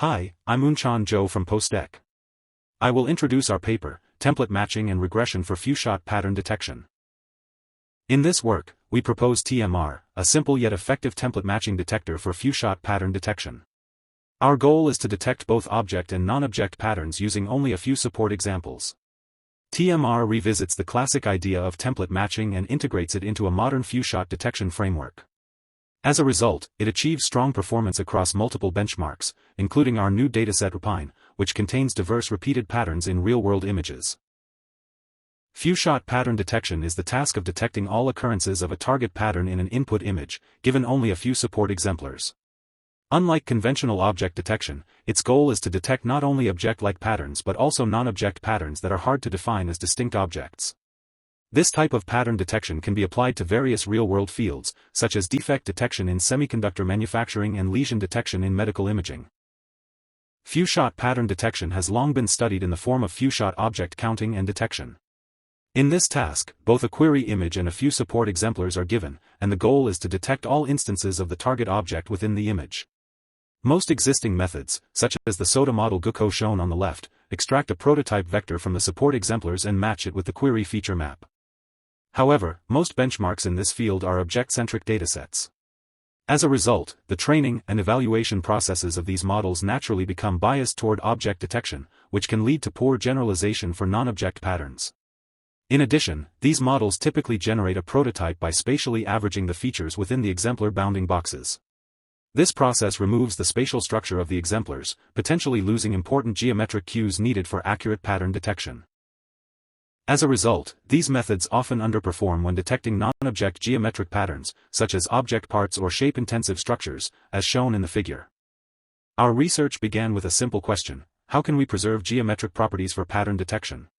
Hi, I'm Unchan Joe from Postec. I will introduce our paper, Template Matching and Regression for Few-Shot Pattern Detection. In this work, we propose TMR, a simple yet effective template matching detector for few-shot pattern detection. Our goal is to detect both object and non-object patterns using only a few support examples. TMR revisits the classic idea of template matching and integrates it into a modern few-shot detection framework. As a result, it achieves strong performance across multiple benchmarks, including our new dataset Repine, which contains diverse repeated patterns in real-world images. Few-shot pattern detection is the task of detecting all occurrences of a target pattern in an input image, given only a few support exemplars. Unlike conventional object detection, its goal is to detect not only object-like patterns but also non-object patterns that are hard to define as distinct objects. This type of pattern detection can be applied to various real-world fields, such as defect detection in semiconductor manufacturing and lesion detection in medical imaging. Few-shot pattern detection has long been studied in the form of few-shot object counting and detection. In this task, both a query image and a few support exemplars are given, and the goal is to detect all instances of the target object within the image. Most existing methods, such as the SOTA model GUCO shown on the left, extract a prototype vector from the support exemplars and match it with the query feature map. However, most benchmarks in this field are object-centric datasets. As a result, the training and evaluation processes of these models naturally become biased toward object detection, which can lead to poor generalization for non-object patterns. In addition, these models typically generate a prototype by spatially averaging the features within the exemplar bounding boxes. This process removes the spatial structure of the exemplars, potentially losing important geometric cues needed for accurate pattern detection. As a result, these methods often underperform when detecting non-object geometric patterns, such as object parts or shape-intensive structures, as shown in the figure. Our research began with a simple question: how can we preserve geometric properties for pattern detection?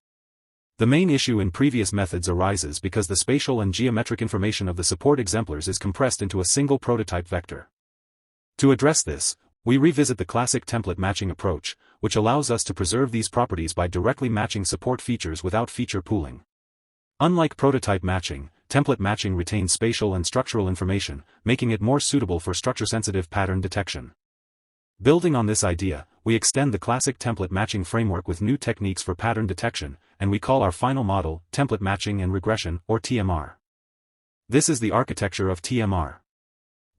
The main issue in previous methods arises because the spatial and geometric information of the support exemplars is compressed into a single prototype vector. To address this, we revisit the classic template matching approach, which allows us to preserve these properties by directly matching support features without feature pooling. Unlike prototype matching, template matching retains spatial and structural information, making it more suitable for structure-sensitive pattern detection. Building on this idea, we extend the classic template matching framework with new techniques for pattern detection, and we call our final model, Template Matching and Regression, or TMR. This is the architecture of TMR.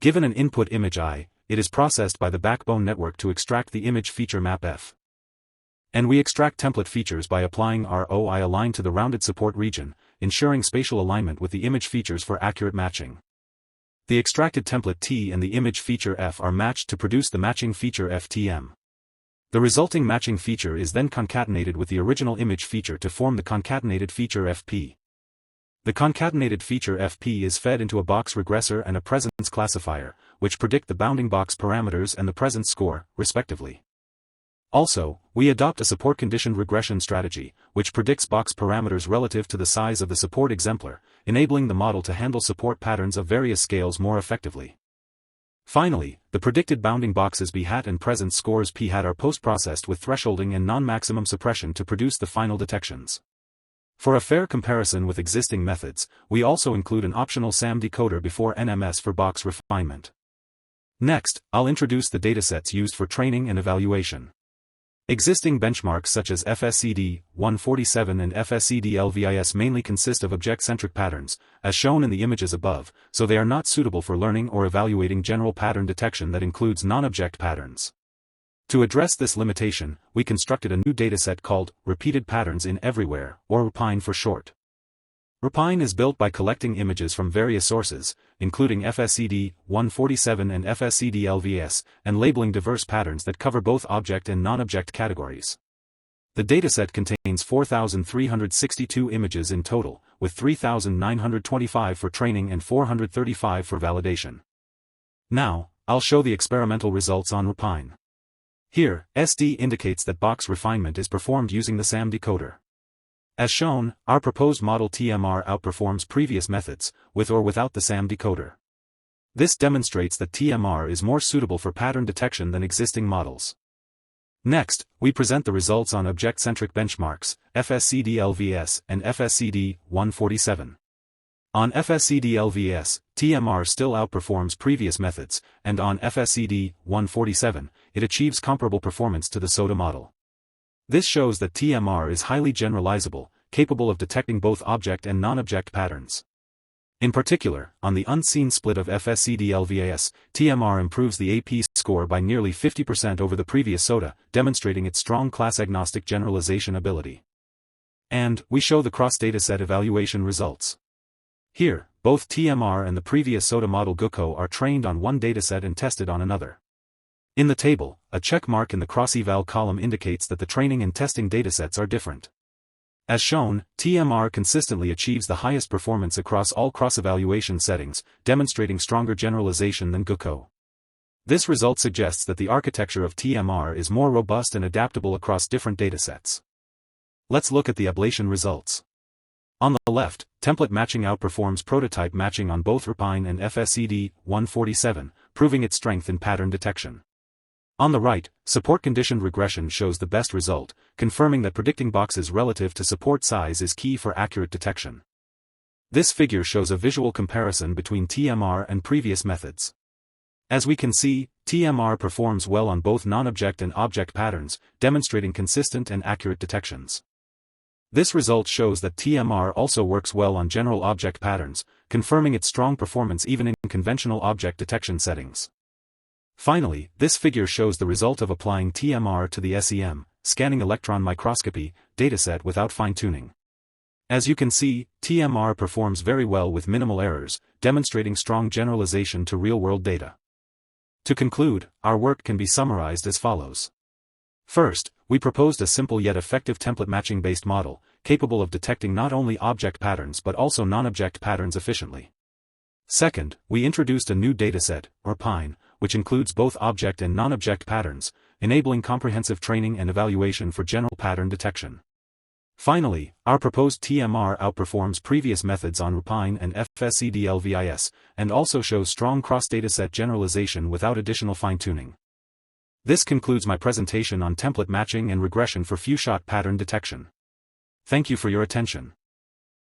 Given an input image I, it is processed by the backbone network to extract the image feature map F. And we extract template features by applying our OI aligned to the rounded support region, ensuring spatial alignment with the image features for accurate matching. The extracted template T and the image feature F are matched to produce the matching feature FTM. The resulting matching feature is then concatenated with the original image feature to form the concatenated feature FP. The concatenated feature FP is fed into a box regressor and a presence classifier, which predict the bounding box parameters and the presence score, respectively. Also, we adopt a support-conditioned regression strategy, which predicts box parameters relative to the size of the support exemplar, enabling the model to handle support patterns of various scales more effectively. Finally, the predicted bounding boxes B hat and presence scores P hat are post-processed with thresholding and non-maximum suppression to produce the final detections. For a fair comparison with existing methods, we also include an optional SAM decoder before NMS for box refinement. Next, I'll introduce the datasets used for training and evaluation. Existing benchmarks such as FSCD 147 and FSCD LVIS mainly consist of object-centric patterns, as shown in the images above, so they are not suitable for learning or evaluating general pattern detection that includes non-object patterns. To address this limitation, we constructed a new dataset called Repeated Patterns in Everywhere, or Repine for short. Repine is built by collecting images from various sources, including FSCD 147 and FSCD LVS, and labeling diverse patterns that cover both object and non-object categories. The dataset contains 4,362 images in total, with 3,925 for training and 435 for validation. Now, I'll show the experimental results on Repine. Here, SD indicates that box refinement is performed using the SAM decoder. As shown, our proposed model TMR outperforms previous methods, with or without the SAM decoder. This demonstrates that TMR is more suitable for pattern detection than existing models. Next, we present the results on object-centric benchmarks, FSCD LVS and FSCD 147. On FSCD-LVAS, TMR still outperforms previous methods, and on FSCD-147, it achieves comparable performance to the SOTA model. This shows that TMR is highly generalizable, capable of detecting both object and non-object patterns. In particular, on the unseen split of FSCD-LVAS, TMR improves the AP score by nearly 50% over the previous SOTA, demonstrating its strong class-agnostic generalization ability. And we show the cross-dataset evaluation results. Here, both TMR and the previous SOTA model GUCO are trained on one dataset and tested on another. In the table, a check mark in the cross-eval column indicates that the training and testing datasets are different. As shown, TMR consistently achieves the highest performance across all cross-evaluation settings, demonstrating stronger generalization than GUCO. This result suggests that the architecture of TMR is more robust and adaptable across different datasets. Let's look at the ablation results. On the left, template matching outperforms prototype matching on both Rupine and FSCD-147, proving its strength in pattern detection. On the right, support-conditioned regression shows the best result, confirming that predicting boxes relative to support size is key for accurate detection. This figure shows a visual comparison between TMR and previous methods. As we can see, TMR performs well on both non-object and object patterns, demonstrating consistent and accurate detections. This result shows that TMR also works well on general object patterns, confirming its strong performance even in conventional object detection settings. Finally, this figure shows the result of applying TMR to the SEM, scanning electron microscopy, dataset without fine-tuning. As you can see, TMR performs very well with minimal errors, demonstrating strong generalization to real-world data. To conclude, our work can be summarized as follows. First, we proposed a simple yet effective template matching-based model, capable of detecting not only object patterns but also non-object patterns efficiently. Second, we introduced a new dataset, Rupine, which includes both object and non-object patterns, enabling comprehensive training and evaluation for general pattern detection. Finally, our proposed TMR outperforms previous methods on Rupine and FSCD-LVAS, and also shows strong cross-dataset generalization without additional fine-tuning. This concludes my presentation on template matching and regression for few-shot pattern detection. Thank you for your attention.